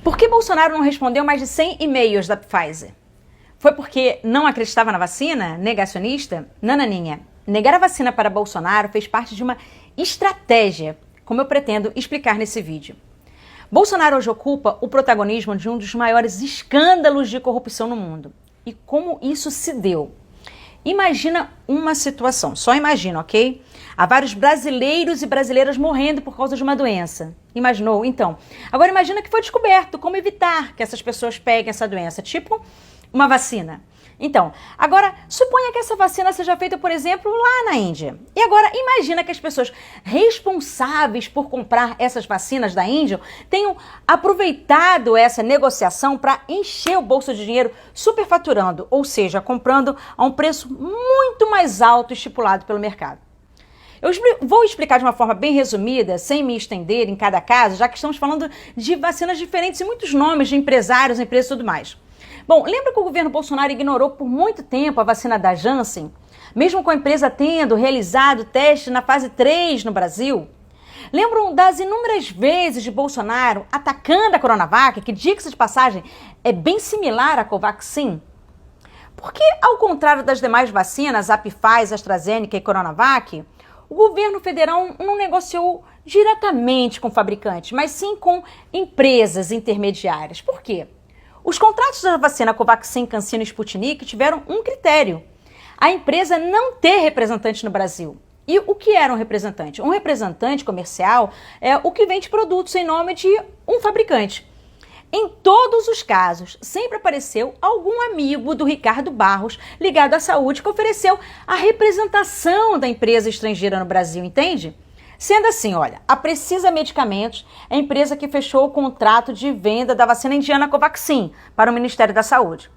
Por que Bolsonaro não respondeu mais de 100 e-mails da Pfizer? Foi porque não acreditava na vacina? Negacionista? Nananinha. Negar a vacina para Bolsonaro fez parte de uma estratégia, como eu pretendo explicar nesse vídeo. Bolsonaro hoje ocupa o protagonismo de um dos maiores escândalos de corrupção no mundo. E como isso se deu? Imagina uma situação, só imagina, ok? Há vários brasileiros e brasileiras morrendo por causa de uma doença. Imaginou? Então, agora imagina que foi descoberto como evitar que essas pessoas peguem essa doença, tipo uma vacina. Então, agora, suponha que essa vacina seja feita, por exemplo, lá na Índia. E agora, imagina que as pessoas responsáveis por comprar essas vacinas da Índia tenham aproveitado essa negociação para encher o bolso de dinheiro superfaturando, ou seja, comprando a um preço muito mais alto estipulado pelo mercado. Eu vou explicar de uma forma bem resumida, sem me estender em cada caso, já que estamos falando de vacinas diferentes e muitos nomes de empresários, empresas e tudo mais. Bom, lembra que o governo Bolsonaro ignorou por muito tempo a vacina da Janssen, mesmo com a empresa tendo realizado testes na fase 3 no Brasil? Lembram das inúmeras vezes de Bolsonaro atacando a Coronavac, que, diga-se de passagem, é bem similar à Covaxin? Porque, ao contrário das demais vacinas, a Pfizer, AstraZeneca e Coronavac, o governo federal não negociou diretamente com fabricantes, mas sim com empresas intermediárias. Por quê? Os contratos da vacina Covaxin, CanSino e Sputnik tiveram um critério: a empresa não ter representante no Brasil. E o que era um representante? Um representante comercial é o que vende produtos em nome de um fabricante. Em todos os casos, sempre apareceu algum amigo do Ricardo Barros ligado à saúde que ofereceu a representação da empresa estrangeira no Brasil, entende? Sendo assim, olha, a Precisa Medicamentos é a empresa que fechou o contrato de venda da vacina indiana Covaxin para o Ministério da Saúde.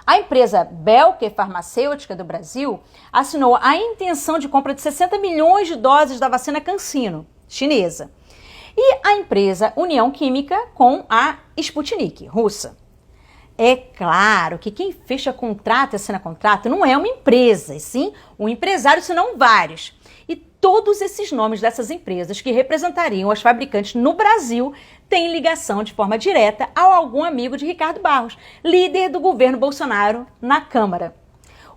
A empresa Belker Farmacêutica do Brasil assinou a intenção de compra de 60 milhões de doses da vacina CanSino, chinesa. E a empresa União Química com a Sputnik, russa. É claro que quem fecha contrato e assina contrato não é uma empresa, e sim um empresário, senão vários. E todos esses nomes dessas empresas que representariam as fabricantes no Brasil têm ligação de forma direta a algum amigo de Ricardo Barros, líder do governo Bolsonaro na Câmara.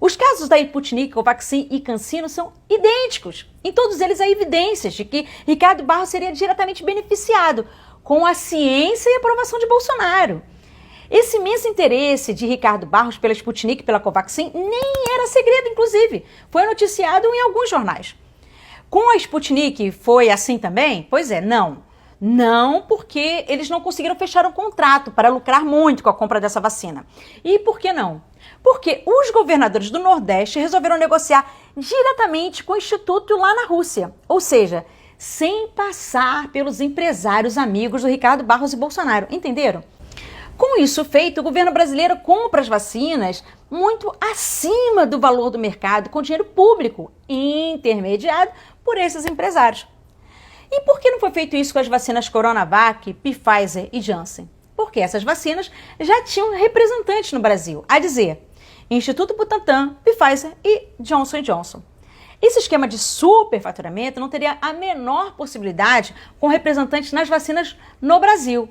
Os casos da Sputnik, Covaxin e CanSino são idênticos. Em todos eles há evidências de que Ricardo Barros seria diretamente beneficiado com a ciência e aprovação de Bolsonaro. Esse imenso interesse de Ricardo Barros pela Sputnik e pela Covaxin nem era segredo, inclusive. Foi noticiado em alguns jornais. Com a Sputnik foi assim também? Pois é, não. Não, porque eles não conseguiram fechar um contrato para lucrar muito com a compra dessa vacina. E por que não? Porque os governadores do Nordeste resolveram negociar diretamente com o Instituto lá na Rússia. Ou seja, sem passar pelos empresários amigos do Ricardo Barros e Bolsonaro. Entenderam? Com isso feito, o governo brasileiro compra as vacinas muito acima do valor do mercado, com dinheiro público, intermediado por esses empresários. E por que não foi feito isso com as vacinas Coronavac, Pfizer e Janssen? Porque essas vacinas já tinham representantes no Brasil, a dizer, Instituto Butantan, Pfizer e Johnson & Johnson. Esse esquema de superfaturamento não teria a menor possibilidade com representantes nas vacinas no Brasil.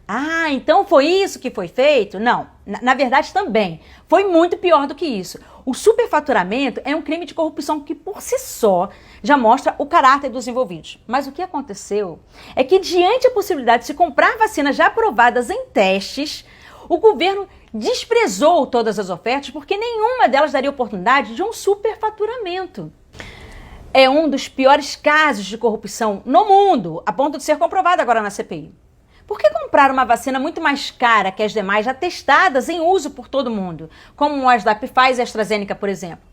Ah, então foi isso que foi feito? Não, na verdade também. Foi muito pior do que isso. O superfaturamento é um crime de corrupção que por si só já mostra o caráter dos envolvidos. Mas o que aconteceu é que, diante da possibilidade de se comprar vacinas já aprovadas em testes, o governo desprezou todas as ofertas porque nenhuma delas daria oportunidade de um superfaturamento. É um dos piores casos de corrupção no mundo, a ponto de ser comprovado agora na CPI. Por que comprar uma vacina muito mais cara que as demais já testadas em uso por todo mundo, como as da Pfizer e AstraZeneca, por exemplo?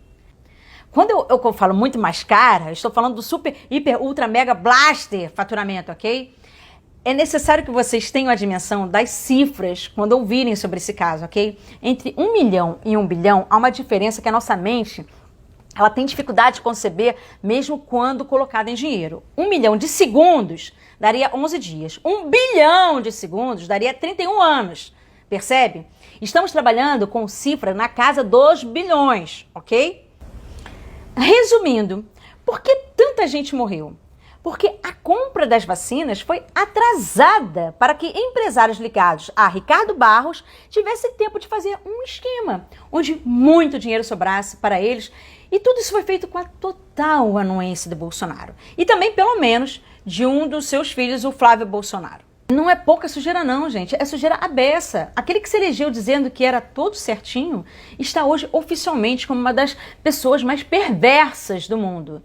Quando eu falo muito mais cara, eu estou falando do super, hiper, ultra, mega blaster faturamento, ok? É necessário que vocês tenham a dimensão das cifras quando ouvirem sobre esse caso, ok? Entre 1 milhão e 1 bilhão há uma diferença que a nossa mente ela tem dificuldade de conceber mesmo quando colocada em dinheiro. 1 milhão de segundos daria 11 dias. 1 bilhão de segundos daria 31 anos. Percebe? Estamos trabalhando com cifra na casa dos bilhões, ok? Resumindo, por que tanta gente morreu? porque a compra das vacinas foi atrasada para que empresários ligados a Ricardo Barros tivessem tempo de fazer um esquema onde muito dinheiro sobrasse para eles, e tudo isso foi feito com a total anuência de Bolsonaro e também, pelo menos, de um dos seus filhos, o Flávio Bolsonaro. Não é pouca sujeira não, gente, é sujeira à beça. Aquele que se elegeu dizendo que era tudo certinho está hoje oficialmente como uma das pessoas mais perversas do mundo.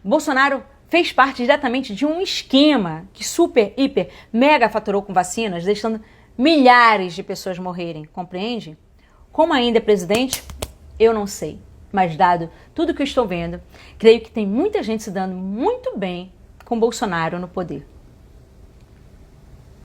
Bolsonaro fez parte diretamente de um esquema que super, hiper, mega faturou com vacinas, deixando milhares de pessoas morrerem, compreende? Como ainda é presidente, eu não sei. Mas dado tudo que eu estou vendo, creio que tem muita gente se dando muito bem com Bolsonaro no poder.